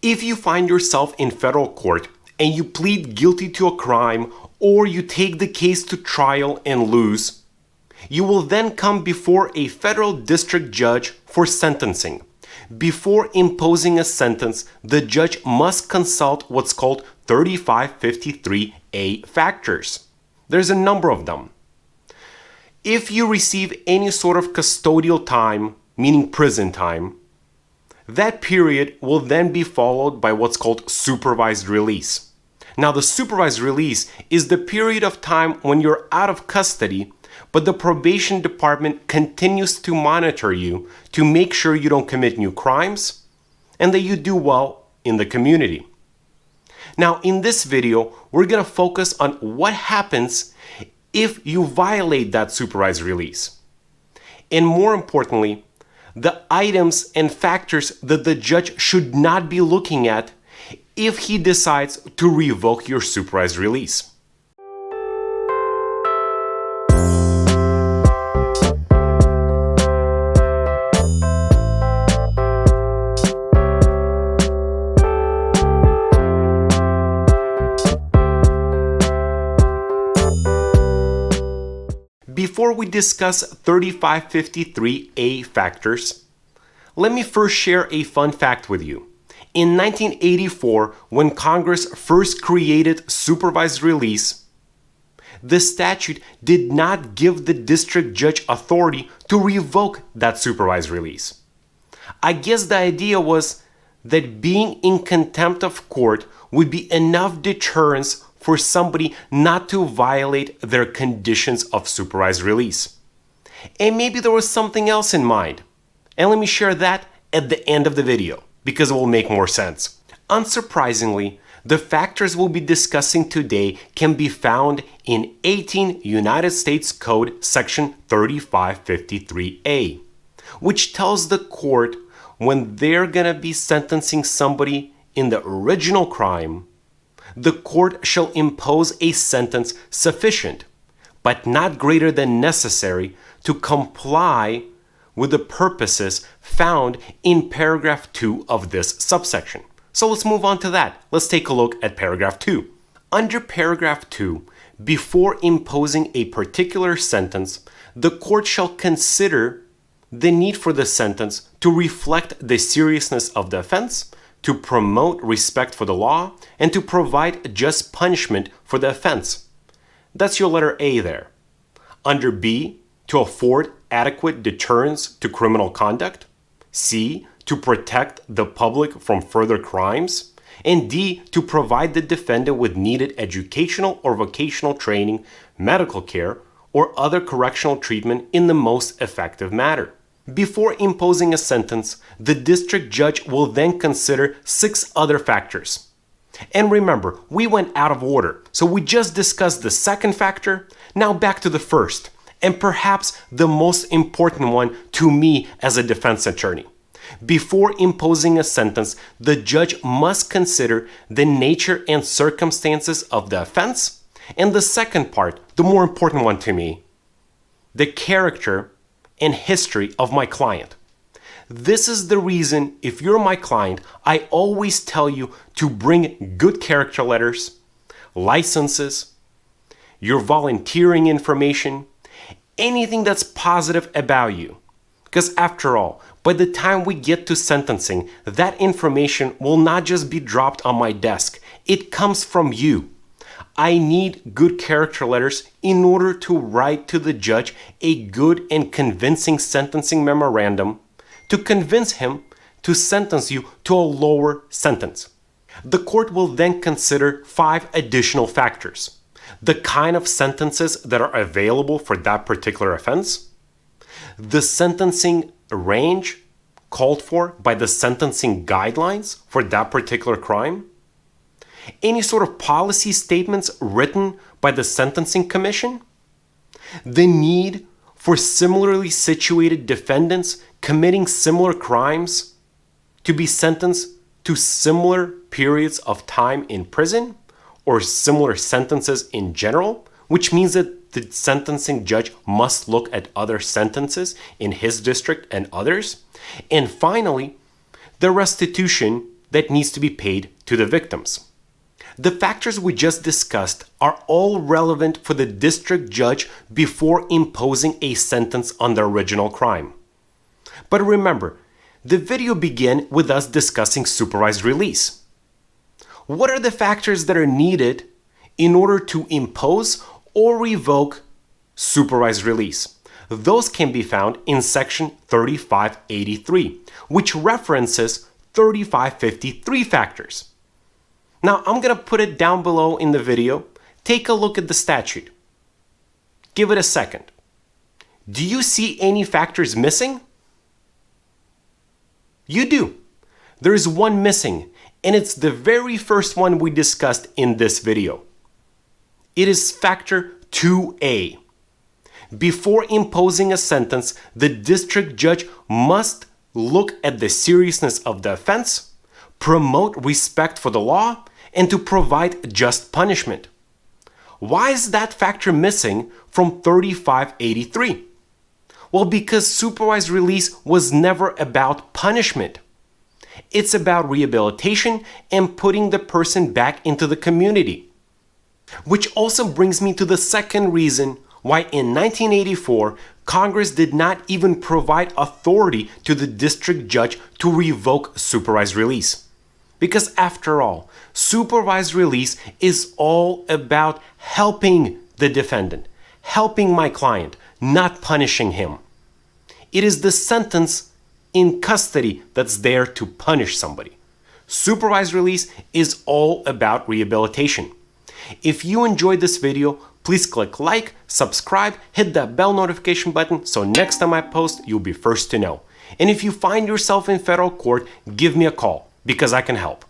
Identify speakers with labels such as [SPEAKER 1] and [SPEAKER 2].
[SPEAKER 1] If you find yourself in federal court and you plead guilty to a crime or you take the case to trial and lose, you will then come before a federal district judge for sentencing. Before imposing a sentence, the judge must consult what's called 3553A factors. There's a number of them. If you receive any sort of custodial time, meaning prison time, that period will then be followed by what's called supervised release. Now, the supervised release is the period of time when you're out of custody, but the probation department continues to monitor you to make sure you don't commit new crimes and that you do well in the community. Now, in this video, we're going to focus on what happens if you violate that supervised release. And more importantly, the items and factors that the judge should not be looking at if he decides to revoke your supervised release. Before we discuss 3553A factors, let me first share a fun fact with you. In 1984, when Congress first created supervised release, the statute did not give the district judge authority to revoke that supervised release. I guess the idea was that being in contempt of court would be enough deterrence for somebody not to violate their conditions of supervised release. And maybe there was something else in mind. And let me share that at the end of the video, because it will make more sense. Unsurprisingly, the factors we'll be discussing today can be found in 18 United States Code section 3553A, which tells the court when they're gonna be sentencing somebody in the original crime, the court shall impose a sentence sufficient, but not greater than necessary to comply with the purposes found in paragraph 2 of this subsection. So let's move on to that. Let's take a look at paragraph 2. Under paragraph 2, before imposing a particular sentence, the court shall consider the need for the sentence to reflect the seriousness of the offense, to promote respect for the law, and to provide just punishment for the offense. That's your letter A there. Under B, to afford adequate deterrence to criminal conduct. C, to protect the public from further crimes. And D, to provide the defendant with needed educational or vocational training, medical care, or other correctional treatment in the most effective manner. Before imposing a sentence, the district judge will then consider 6 other factors. And remember, we went out of order, so we just discussed the second factor. Now back to the first, and perhaps the most important one to me as a defense attorney. Before imposing a sentence, the judge must consider the nature and circumstances of the offense, and the second part, the more important one to me, the character and history of my client. This is the reason, if you're my client, I always tell you to bring good character letters, licenses, your volunteering information, anything that's positive about you. Because after all, by the time we get to sentencing, that information will not just be dropped on my desk. It comes from you. I need good character letters in order to write to the judge a good and convincing sentencing memorandum to convince him to sentence you to a lower sentence. The court will then consider 5 additional factors: the kind of sentences that are available for that particular offense, the sentencing range called for by the sentencing guidelines for that particular crime, any sort of policy statements written by the Sentencing Commission, the need for similarly situated defendants committing similar crimes to be sentenced to similar periods of time in prison or similar sentences in general, which means that the sentencing judge must look at other sentences in his district and others. And finally, the restitution that needs to be paid to the victims. The factors we just discussed are all relevant for the district judge before imposing a sentence on the original crime. But remember, the video began with us discussing supervised release. What are the factors that are needed in order to impose or revoke supervised release? Those can be found in section 3583, which references 3553 factors. Now, I'm going to put it down below in the video. Take a look at the statute. Give it a second. Do you see any factors missing? You do. There is one missing, and it's the very first one we discussed in this video. It is factor 2A. Before imposing a sentence, the district judge must look at the seriousness of the offense, promote respect for the law, and to provide just punishment. Why is that factor missing from 3583? Well, because supervised release was never about punishment. It's about rehabilitation and putting the person back into the community. Which also brings me to the second reason why in 1984, Congress did not even provide authority to the district judge to revoke supervised release. Because after all, supervised release is all about helping the defendant, helping my client, not punishing him. It is the sentence in custody that's there to punish somebody. Supervised release is all about rehabilitation. If you enjoyed this video, please click like, subscribe, hit that bell notification button so next time I post, you'll be first to know. And if you find yourself in federal court, give me a call because I can help.